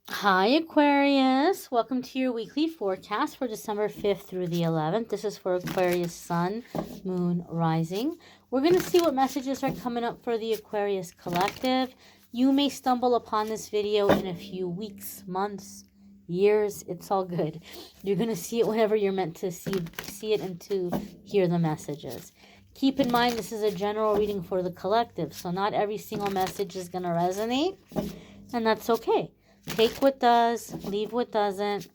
Hi, Aquarius. Welcome to your weekly forecast for December 5th through the 11th. This is for Aquarius Sun, Moon, Rising. We're going to see what messages are coming up for the Aquarius Collective. You may stumble upon this video in a few weeks, months, years. It's all good. You're going to see it whenever you're meant to see it and to hear the messages. Keep in mind, this is a general reading for the collective, so not every single message is going to resonate, and that's okay. Take what does, leave what doesn't.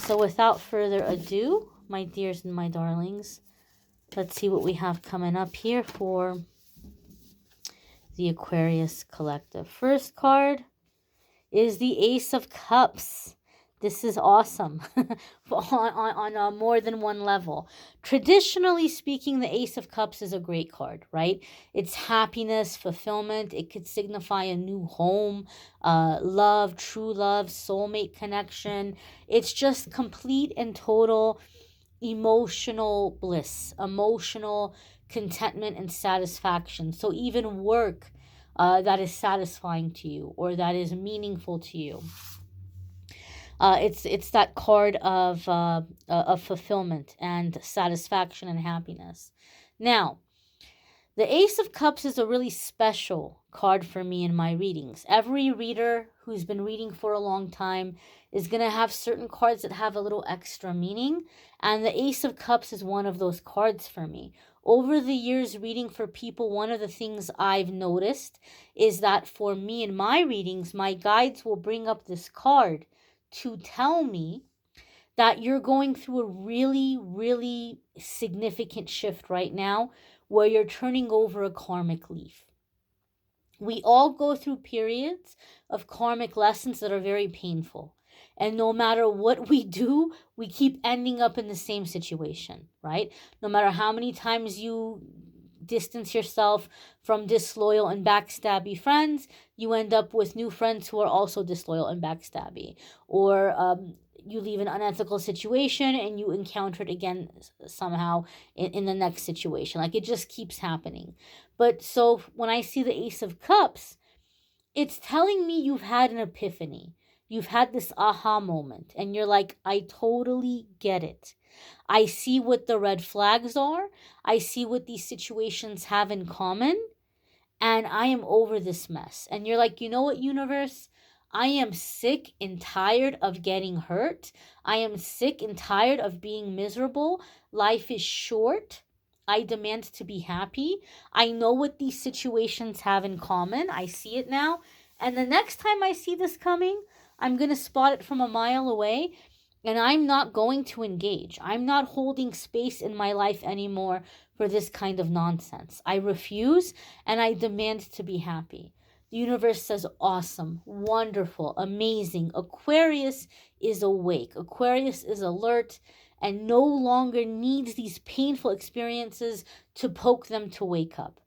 So without further ado, my dears and my darlings, let's see what we have coming up here for the Aquarius Collective. First card is the Ace of Cups. This is awesome on more than one level. Traditionally speaking, the Ace of Cups is a great card, right? It's happiness, fulfillment. It could signify a new home, love, true love, soulmate connection. It's just complete and total emotional bliss, emotional contentment and satisfaction. So even work that is satisfying to you or that is meaningful to you. It's that card of fulfillment and satisfaction and happiness. Now, the Ace of Cups is a really special card for me in my readings. Every reader who's been reading for a long time is going to have certain cards that have a little extra meaning, and the Ace of Cups is one of those cards for me. Over the years reading for people, one of the things I've noticed is that for me in my readings, my guides will bring up this card to tell me that you're going through a really, really significant shift right now where you're turning over a karmic leaf. We all go through periods of karmic lessons that are very painful. And no matter what we do, we keep ending up in the same situation, right? No matter how many times you distance yourself from disloyal and backstabby friends, you end up with new friends who are also disloyal and backstabby. Or you leave an unethical situation and you encounter it again somehow in the next situation. Like, it just keeps happening. But so when I see the Ace of Cups, it's telling me you've had an epiphany. You've had this aha moment and you're like, I totally get it. I see what the red flags are. I see what these situations have in common. And I am over this mess. And you're like, you know what, universe? I am sick and tired of getting hurt. I am sick and tired of being miserable. Life is short. I demand to be happy. I know what these situations have in common. I see it now. And the next time I see this coming, I'm going to spot it from a mile away. And I'm not going to engage. I'm not holding space in my life anymore for this kind of nonsense. I refuse and I demand to be happy. The universe says, awesome, wonderful, amazing. Aquarius is awake. Aquarius is alert and no longer needs these painful experiences to poke them to wake up.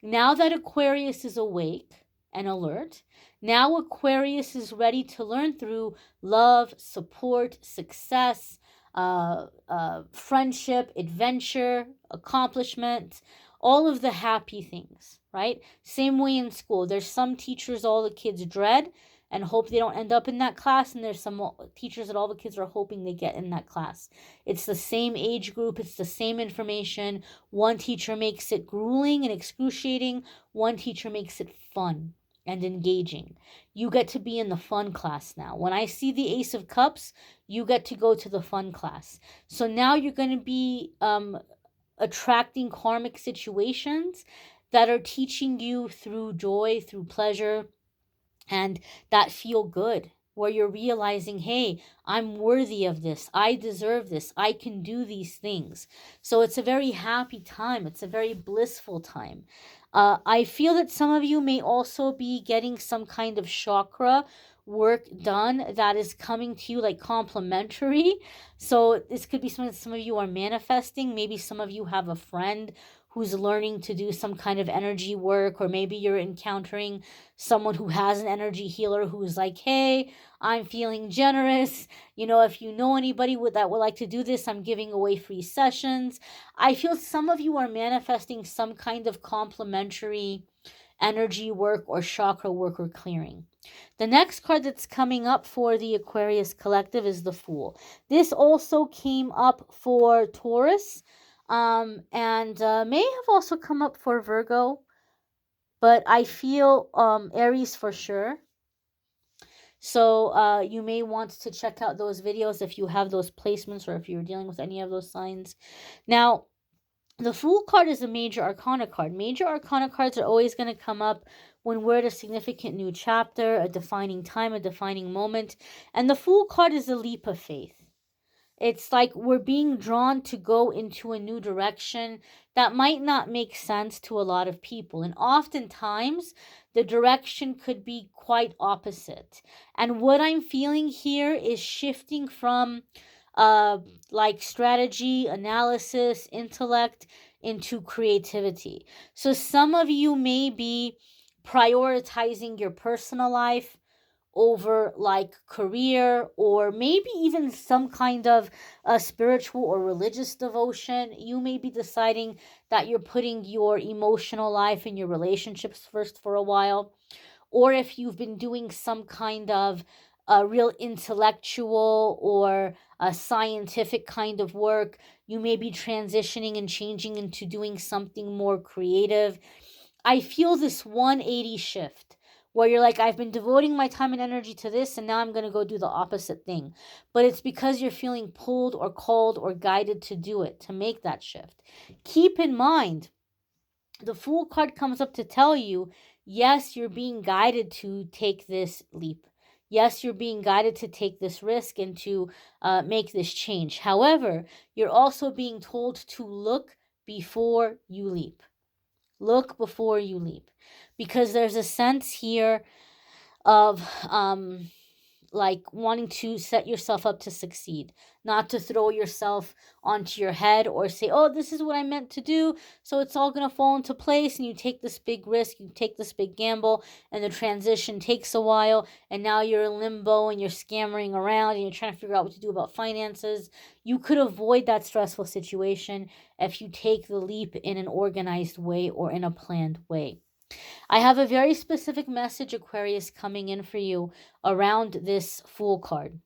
Now that Aquarius is awake and alert, now Aquarius is ready to learn through love, support, success, friendship, adventure, accomplishment, all of the happy things, right? Same way in school. There's some teachers all the kids dread and hope they don't end up in that class, and there's some teachers that all the kids are hoping they get in that class. It's the same age group. It's the same information. One teacher makes it grueling and excruciating. One teacher makes it fun and engaging. You get to be in the fun class now. When I see the Ace of Cups, you get to go to the fun class. So now you're going to be attracting karmic situations that are teaching you through joy, through pleasure, and that feel good, where you're realizing, hey, I'm worthy of this. I deserve this. I can do these things. So it's a very happy time. It's a very blissful time. I feel that some of you may also be getting some kind of chakra work done that is coming to you like complimentary. So this could be something that some of you are manifesting. Maybe some of you have a friend who's learning to do some kind of energy work, or maybe you're encountering someone who has an energy healer who's like, hey, I'm feeling generous. You know, if you know anybody that would like to do this, I'm giving away free sessions. I feel some of you are manifesting some kind of complimentary energy work or chakra work or clearing. The next card that's coming up for the Aquarius collective is the Fool. This also came up for Taurus, and may have also come up for Virgo, but I feel Aries for sure. So you may want to check out those videos if you have those placements or if you're dealing with any of those signs. Now, the Fool card is a major arcana card. Major arcana cards are always going to come up when we're at a significant new chapter, a defining time, a defining moment. And the Fool card is a leap of faith. It's like we're being drawn to go into a new direction that might not make sense to a lot of people. And oftentimes, the direction could be quite opposite. And what I'm feeling here is shifting from like strategy, analysis, intellect into creativity. So some of you may be prioritizing your personal life over like career, or maybe even some kind of spiritual or religious devotion. You may be deciding that you're putting your emotional life and your relationships first for a while. Or if you've been doing some kind of a real intellectual or a scientific kind of work, you may be transitioning and changing into doing something more creative. I feel this 180 shift where you're like, I've been devoting my time and energy to this, and now I'm going to go do the opposite thing. But it's because you're feeling pulled or called or guided to do it, to make that shift. Keep in mind, the Fool card comes up to tell you, yes, you're being guided to take this leap. Yes, you're being guided to take this risk and to make this change. However, you're also being told to look before you leap. Look before you leap, because there's a sense here of like wanting to set yourself up to succeed, not to throw yourself onto your head or say, oh, this is what I meant to do, so it's all going to fall into place, and you take this big risk, you take this big gamble, and the transition takes a while, and now you're in limbo and you're scammering around and you're trying to figure out what to do about finances. You could avoid that stressful situation if you take the leap in an organized way or in a planned way. I have a very specific message, Aquarius, coming in for you around this Fool card.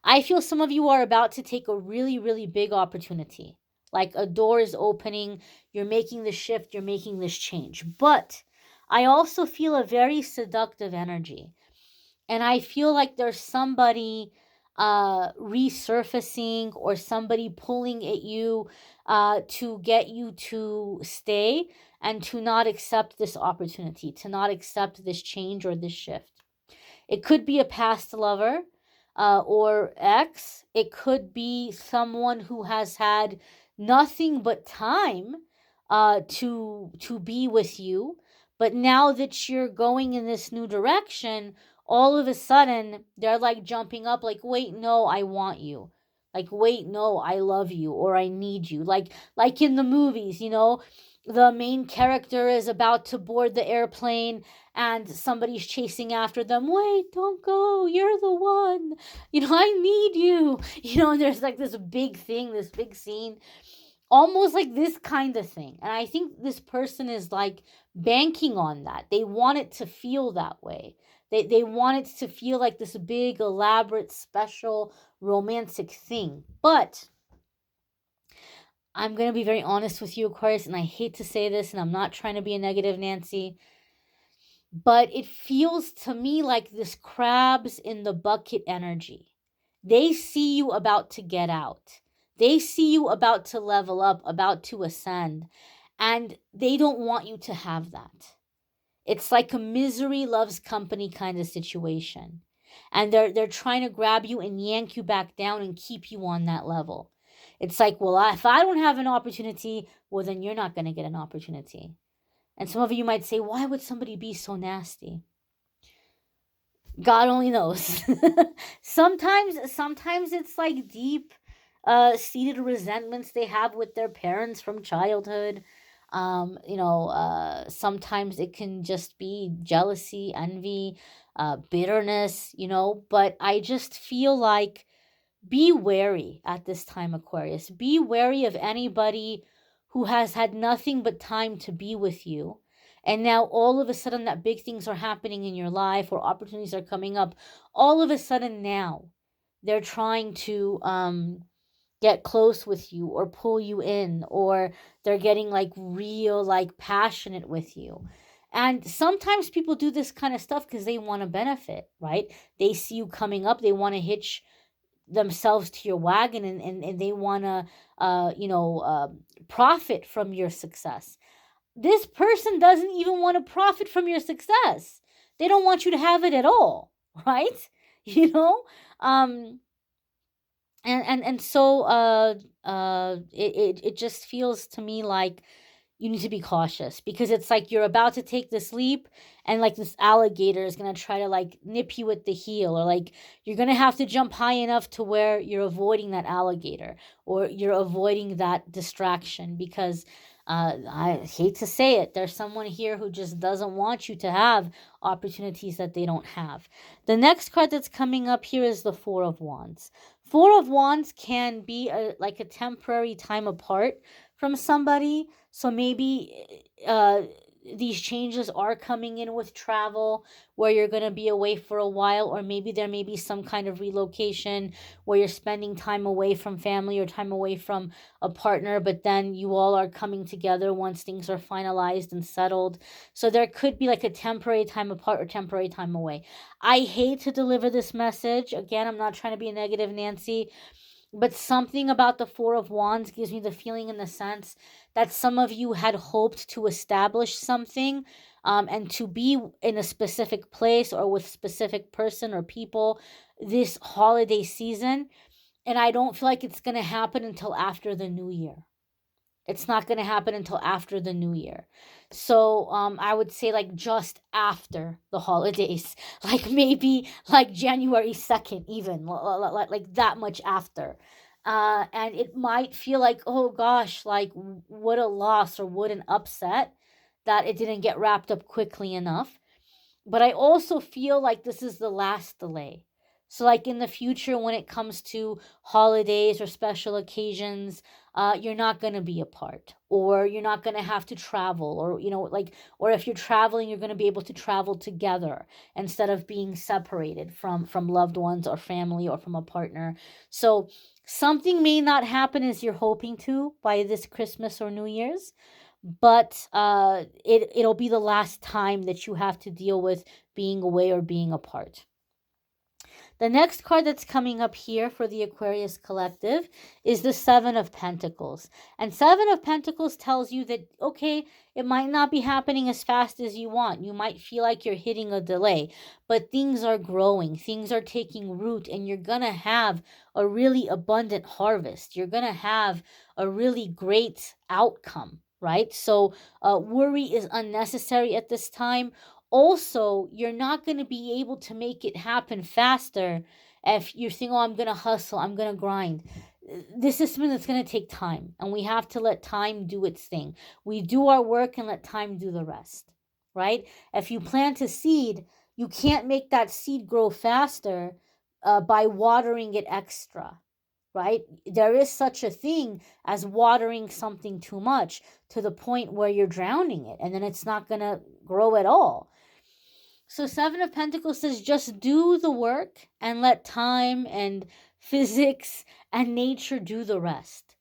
I feel some of you are about to take a really, really big opportunity. Like a door is opening, you're making the shift, you're making this change. But I also feel a very seductive energy. And I feel like there's somebody resurfacing or somebody pulling at you to get you to stay and to not accept this opportunity, to not accept this change or this shift. It could be a past lover or ex. It could be someone who has had nothing but time to be with you. But now that you're going in this new direction, all of a sudden they're like jumping up like, wait, no, I want you. Like, wait, no, I love you, or I need you. Like in the movies, you know, the main character is about to board the airplane and somebody's chasing after them. Wait, don't go. You're the one. You know, I need you. You know, and there's like this big thing, this big scene, almost like this kind of thing. And I think this person is like banking on that. They want it to feel that way. They want it to feel like this big, elaborate, special, romantic thing. But I'm going to be very honest with you, Aquarius, and I hate to say this, and I'm not trying to be a negative Nancy, but it feels to me like this crabs in the bucket energy. They see you about to get out. They see you about to level up, about to ascend, and they don't want you to have that. It's like a misery loves company kind of situation. And they're trying to grab you and yank you back down and keep you on that level. It's like, well, if I don't have an opportunity, well, then you're not going to get an opportunity. And some of you might say, why would somebody be so nasty? God only knows. Sometimes it's like deep seated resentments they have with their parents from childhood. Sometimes it can just be jealousy, envy, bitterness, but I just feel like be wary at this time, Aquarius. Be wary of anybody who has had nothing but time to be with you And now all of a sudden that big things are happening in your life or opportunities are coming up. All of a sudden now they're trying to get close with you or pull you in, or they're getting like real, like passionate with you. And sometimes people do this kind of stuff because they want to benefit, right? They see you coming up, they want to hitch themselves to your wagon, and they want to, profit from your success. This person doesn't even want to profit from your success. They don't want you to have it at all, right? You know? Um, and so it just feels to me like you need to be cautious, because it's like you're about to take this leap, and like this alligator is going to try to like nip you with the heel, or like you're going to have to jump high enough to where you're avoiding that alligator, or you're avoiding that distraction, because I hate to say it, there's someone here who just doesn't want you to have opportunities that they don't have. The next card that's coming up here is the Four of Wands. Four of Wands can be like a temporary time apart from somebody. So maybe these changes are coming in with travel, where you're going to be away for a while, or maybe there may be some kind of relocation where you're spending time away from family or time away from a partner, but then you all are coming together once things are finalized and settled. So there could be like a temporary time apart or temporary time away. I hate to deliver this message. Again, I'm not trying to be negative, Nancy, but something about the Four of Wands gives me the feeling, in the sense that some of you had hoped to establish something, and to be in a specific place or with specific person or people this holiday season. And I don't feel like it's going to happen until after the new year. It's not going to happen until after the new year. So I would say like just after the holidays, like maybe like January 2nd, even like that much after. And it might feel like, oh gosh, like what a loss or what an upset that it didn't get wrapped up quickly enough. But I also feel like this is the last delay. So, like in the future, when it comes to holidays or special occasions, you're not going to be apart, or you're not going to have to travel, or, or if you're traveling, you're going to be able to travel together instead of being separated from loved ones or family or from a partner. So, something may not happen as you're hoping to by this Christmas or New Year's, but it'll be the last time that you have to deal with being away or being apart. The next card that's coming up here for the Aquarius collective is the Seven of Pentacles. And Seven of Pentacles tells you that, okay, it might not be happening as fast as you want. You might feel like you're hitting a delay, but things are growing, things are taking root, and you're going to have a really abundant harvest. You're going to have a really great outcome, right? So worry is unnecessary at this time. Also, you're not going to be able to make it happen faster if you're saying, oh, I'm going to hustle, I'm going to grind. This is something that's going to take time, and we have to let time do its thing. We do our work and let time do the rest, right? If you plant a seed, you can't make that seed grow faster by watering it extra, right? There is such a thing as watering something too much to the point where you're drowning it, and then it's not going to grow at all. So Seven of Pentacles says just do the work and let time and physics and nature do the rest.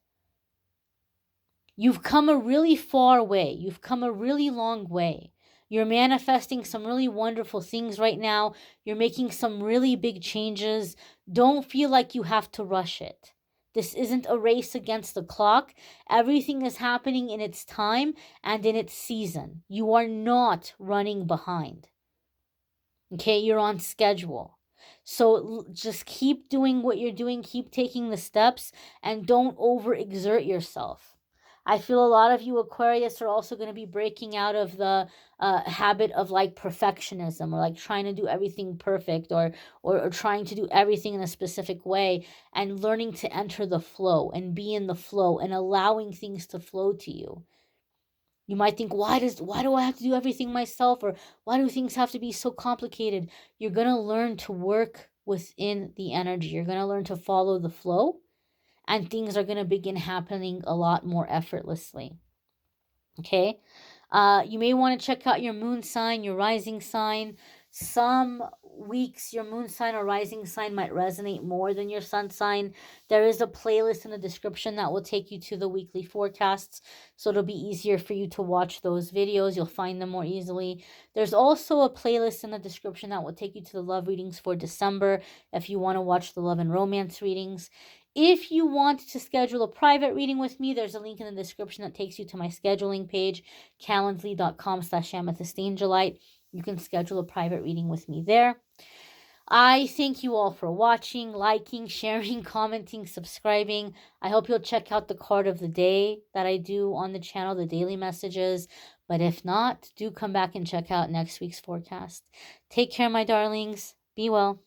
You've come a really far way. You've come a really long way. You're manifesting some really wonderful things right now. You're making some really big changes. Don't feel like you have to rush it. This isn't a race against the clock. Everything is happening in its time and in its season. You are not running behind. Okay, you're on schedule. So just keep doing what you're doing, keep taking the steps, and don't overexert yourself. I feel a lot of you Aquarius are also going to be breaking out of the habit of like perfectionism, or like trying to do everything perfect, or trying to do everything in a specific way, and learning to enter the flow and be in the flow and allowing things to flow to you. You might think, why do I have to do everything myself? Or why do things have to be so complicated? You're going to learn to work within the energy. You're going to learn to follow the flow, and things are going to begin happening a lot more effortlessly. Okay? You may want to check out your moon sign, your rising sign. Some weeks your moon sign or rising sign might resonate more than your sun sign. There is a playlist in the description that will take you to the weekly forecasts, so it'll be easier for you to watch those videos. You'll find them more easily. There's also a playlist in the description that will take you to the love readings for December if you want to watch the love and romance readings. If you want to schedule a private reading with me, there's a link in the description that takes you to my scheduling page, calendly.com/amethystangelite. You can schedule a private reading with me there. I thank you all for watching, liking, sharing, commenting, subscribing. I hope you'll check out the card of the day that I do on the channel, the daily messages. But if not, do come back and check out next week's forecast. Take care, my darlings. Be well.